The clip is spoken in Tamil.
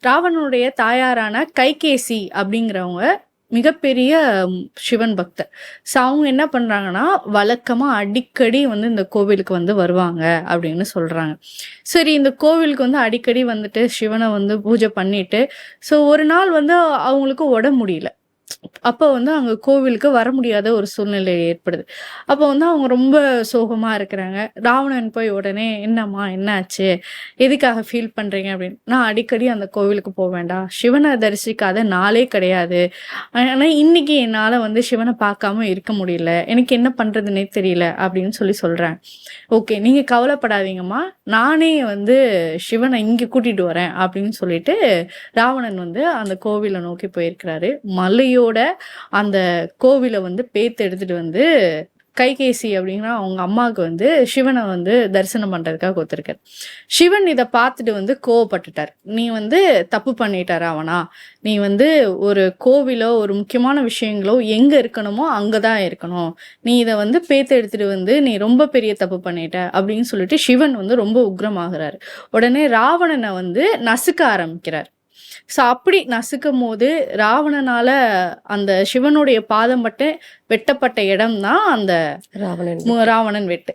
ராவணனுடைய தாயாரான கைகேசி அப்படிங்கிறவங்க மிகப்பெரிய சிவன் பக்தர். ஸோ அவங்க என்ன பண்றாங்கன்னா, வழக்கமா அடிக்கடி வந்து இந்த கோவிலுக்கு வந்து வருவாங்க அப்படின்னு சொல்றாங்க. சரி, இந்த கோவிலுக்கு வந்து அடிக்கடி வந்துட்டு சிவனை வந்து பூஜை பண்ணிட்டு, ஸோ ஒரு நாள் வந்து அவங்களுக்கு உடம்பு முடியல. அப்போ வந்து அங்க கோவிலுக்கு வர முடியாத ஒரு சூழ்நிலை ஏற்படுது. அப்போ வந்து அவங்க ரொம்ப சோகமா இருக்கிறாங்க. ராவணன் போய் உடனே, "என்னம்மா என்ன ஆச்சு? எதுக்காக ஃபீல் பண்றீங்க?" அப்படின்னு. "நான் அடிக்கடி அந்த கோவிலுக்கு போவேன்டா. சிவன தரிசிக்காத நாளே கிடையாது. ஆனா இன்னைக்கு என்னால வந்து சிவன பார்க்காம இருக்க முடியல. எனக்கு என்ன பண்றதுன்னே தெரியல." அப்படின்னு சொல்றேன். "ஓகே, நீங்க கவலைப்படாதீங்கம்மா. நானே வந்து சிவன இங்க கூட்டிட்டு வரேன்." அப்படின்னு சொல்லிட்டு ராவணன் வந்து அந்த கோவில நோக்கி போயிருக்கிறாரு. மலையோட அந்த கோவில வந்து எடுத்துட்டு வந்து கைகேசி அப்படிங்கிற அவங்க அம்மாவுக்கு வந்து சிவனை வந்து தரிசனம் பண்றதுக்காக கொடுத்துருக்காரு. சிவன் இதை பார்த்துட்டு வந்து கோவப்பட்டுட்டார். "நீ வந்து தப்பு பண்ணிட்ட ராவணா. நீ வந்து ஒரு கோவிலோ ஒரு முக்கியமான விஷயங்களோ எங்க இருக்கணுமோ அங்கதான் இருக்கணும். நீ இதை வந்து எடுத்துட்டு வந்து நீ ரொம்ப பெரிய தப்பு பண்ணிட்ட" அப்படின்னு சொல்லிட்டு சிவன் வந்து ரொம்ப உக்ரமாகிறாரு. உடனே ராவணனை வந்து நசுக்க ஆரம்பிக்கிறார். ஸோ அப்படி நசுக்கும்போது ராவணனால அந்த சிவனுடைய பாதம் பட்டு வெட்டப்பட்ட இடம் தான் அந்த ராவணன் ராவணன் வெட்டு.